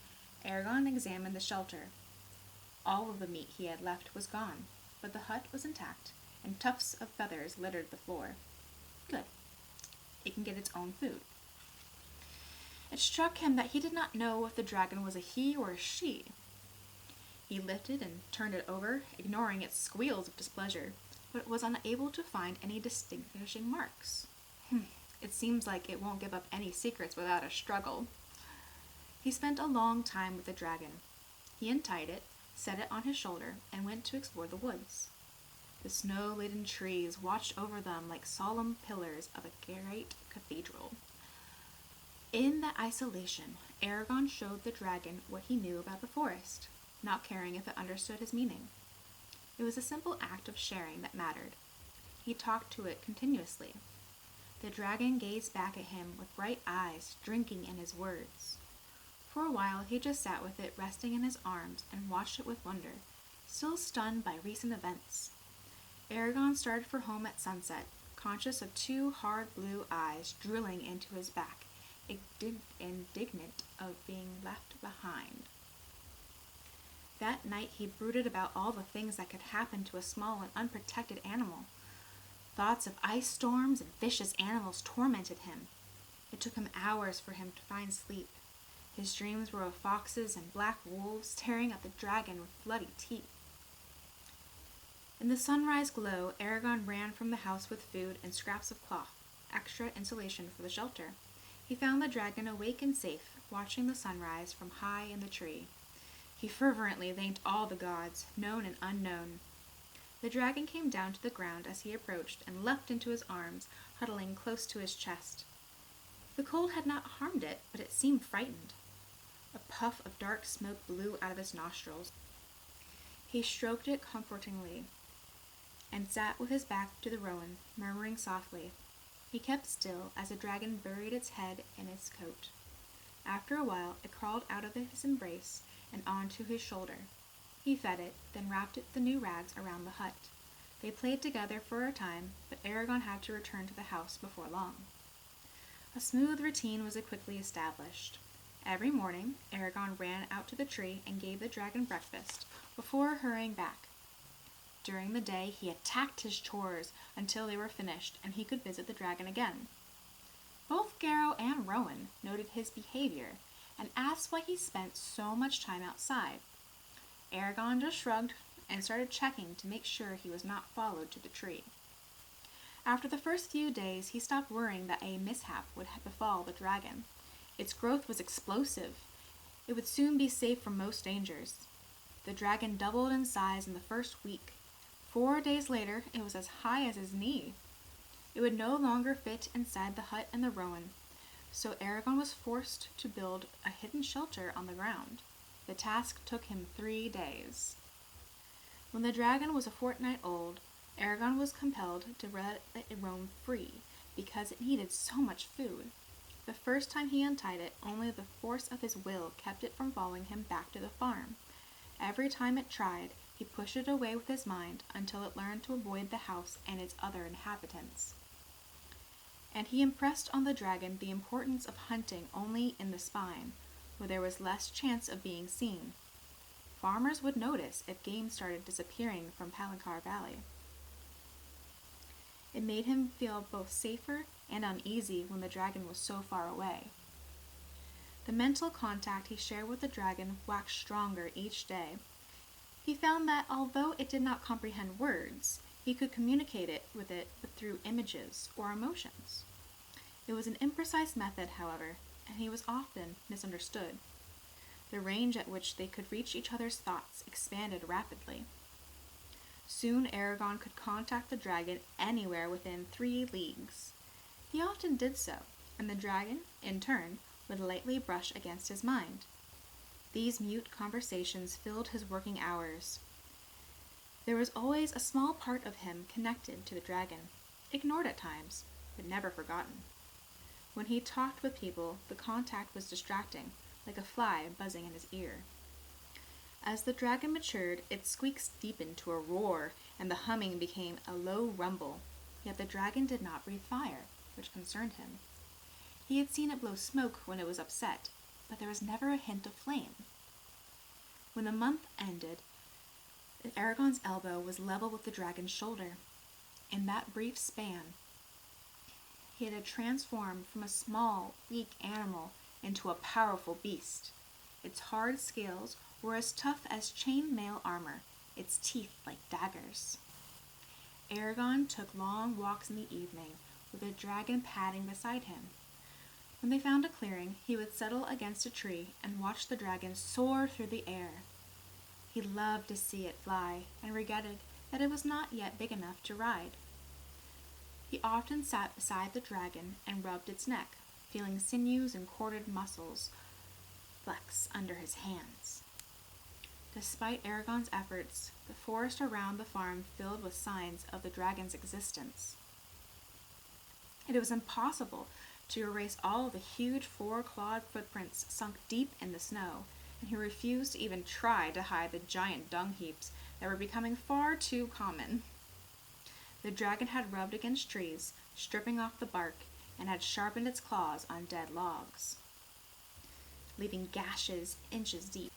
Eragon examined the shelter. All of the meat he had left was gone, but the hut was intact, and tufts of feathers littered the floor. Good. It can get its own food. It struck him that he did not know if the dragon was a he or a she. He lifted and turned it over, ignoring its squeals of displeasure, but was unable to find any distinguishing marks. It seems like it won't give up any secrets without a struggle. He spent a long time with the dragon. He untied it, set it on his shoulder, and went to explore the woods. The snow-laden trees watched over them like solemn pillars of a great cathedral. In that isolation, Eragon showed the dragon what he knew about the forest, not caring if it understood his meaning. It was a simple act of sharing that mattered. He talked to it continuously. The dragon gazed back at him with bright eyes, drinking in his words. For a while, he just sat with it resting in his arms and watched it with wonder, still stunned by recent events. Eragon started for home at sunset, conscious of two hard blue eyes drilling into his back, indignant of being left behind. That night he brooded about all the things that could happen to a small and unprotected animal. Thoughts of ice storms and vicious animals tormented him. It took him hours for him to find sleep. His dreams were of foxes and black wolves tearing at the dragon with bloody teeth. In the sunrise glow, Eragon ran from the house with food and scraps of cloth, extra insulation for the shelter. He found the dragon awake and safe, watching the sunrise from high in the tree. He fervently thanked all the gods, known and unknown. The dragon came down to the ground as he approached and leapt into his arms, huddling close to his chest. The cold had not harmed it, but it seemed frightened. A puff of dark smoke blew out of his nostrils. He stroked it comfortingly and sat with his back to the rowan, murmuring softly. He kept still as the dragon buried its head in its coat. After a while, it crawled out of his embrace and onto his shoulder. He fed it, then wrapped the new rags around the hut. They played together for a time, but Eragon had to return to the house before long. A smooth routine was quickly established. Every morning, Eragon ran out to the tree and gave the dragon breakfast before hurrying back. During the day, he attacked his chores until they were finished and he could visit the dragon again. Both Garrow and Rowan noted his behavior and asked why he spent so much time outside. Eragon just shrugged and started checking to make sure he was not followed to the tree. After the first few days, he stopped worrying that a mishap would befall the dragon. Its growth was explosive. It would soon be safe from most dangers. The dragon doubled in size in the first week. 4 days later, it was as high as his knee. It would no longer fit inside the hut and the rowan, so Eragon was forced to build a hidden shelter on the ground. The task took him 3 days. When the dragon was a fortnight old, Eragon was compelled to let it roam free because it needed so much food. The first time he untied it, only the force of his will kept it from following him back to the farm. Every time it tried, he pushed it away with his mind until it learned to avoid the house and its other inhabitants. And he impressed on the dragon the importance of hunting only in the spine, where there was less chance of being seen. Farmers would notice if game started disappearing from Palancar Valley. It made him feel both safer and uneasy when the dragon was so far away. The mental contact he shared with the dragon waxed stronger each day. He found that although it did not comprehend words, he could communicate with it through images or emotions. It was an imprecise method, however, and he was often misunderstood. The range at which they could reach each other's thoughts expanded rapidly. Soon Eragon could contact the dragon anywhere within 3 leagues. He often did so, and the dragon, in turn, would lightly brush against his mind. These mute conversations filled his working hours. There was always a small part of him connected to the dragon, ignored at times, but never forgotten. When he talked with people, the contact was distracting, like a fly buzzing in his ear. As the dragon matured, its squeaks deepened to a roar, and the humming became a low rumble. Yet the dragon did not breathe fire, which concerned him. He had seen it blow smoke when it was upset, but there was never a hint of flame. When the month ended, Eragon's elbow was level with the dragon's shoulder. In that brief span, he had transformed from a small, weak animal into a powerful beast. Its hard scales were as tough as chain-mail armor, its teeth like daggers. Eragon took long walks in the evening, with a dragon padding beside him. When they found a clearing, he would settle against a tree and watch the dragon soar through the air. He loved to see it fly and regretted that it was not yet big enough to ride. He often sat beside the dragon and rubbed its neck, feeling sinews and corded muscles flex under his hands. Despite Eragon's efforts, the forest around the farm filled with signs of the dragon's existence. It was impossible to erase all of the huge four-clawed footprints sunk deep in the snow, and he refused to even try to hide the giant dung heaps that were becoming far too common. The dragon had rubbed against trees, stripping off the bark, and had sharpened its claws on dead logs, leaving gashes inches deep.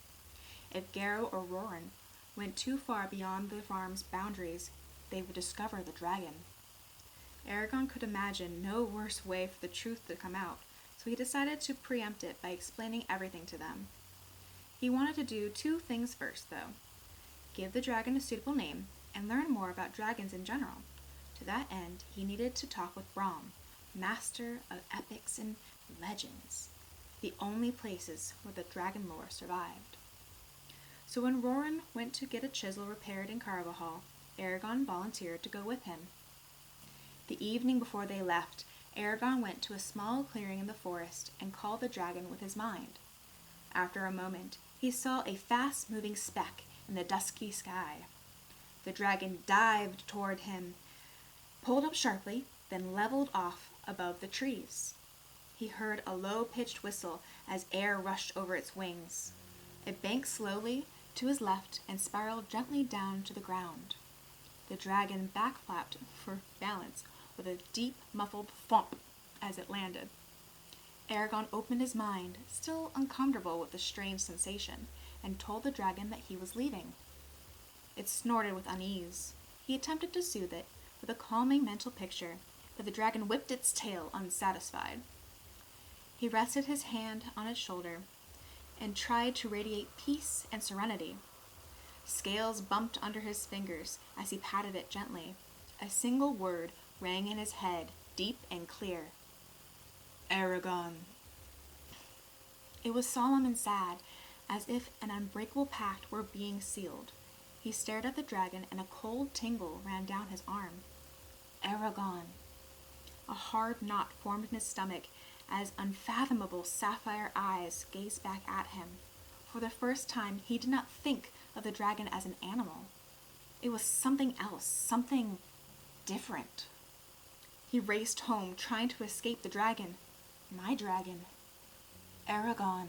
If Garrow or Roran went too far beyond the farm's boundaries, they would discover the dragon. Eragon could imagine no worse way for the truth to come out, so he decided to preempt it by explaining everything to them. He wanted to do two things first, though: give the dragon a suitable name and learn more about dragons in general. To that end, he needed to talk with Braum, master of epics and legends, the only places where the dragon lore survived. So when Roran went to get a chisel repaired in Carvajal, Eragon volunteered to go with him. The evening before they left, Eragon went to a small clearing in the forest and called the dragon with his mind. After a moment, he saw a fast-moving speck in the dusky sky. The dragon dived toward him, pulled up sharply, then leveled off above the trees. He heard a low-pitched whistle as air rushed over its wings. It banked slowly to his left and spiraled gently down to the ground. The dragon backflapped for balance with a deep, muffled thump as it landed. Eragon opened his mind, still uncomfortable with the strange sensation, and told the dragon that he was leaving. It snorted with unease. He attempted to soothe it with a calming mental picture, but the dragon whipped its tail unsatisfied. He rested his hand on its shoulder and tried to radiate peace and serenity. Scales bumped under his fingers as he patted it gently. A single word rang in his head, deep and clear: Eragon. It was solemn and sad, as if an unbreakable pact were being sealed. He stared at the dragon, and a cold tingle ran down his arm. Eragon. A hard knot formed in his stomach as unfathomable sapphire eyes gazed back at him. For the first time, he did not think of the dragon as an animal. It was something else, something different. He raced home, trying to escape the dragon. My dragon. Eragon.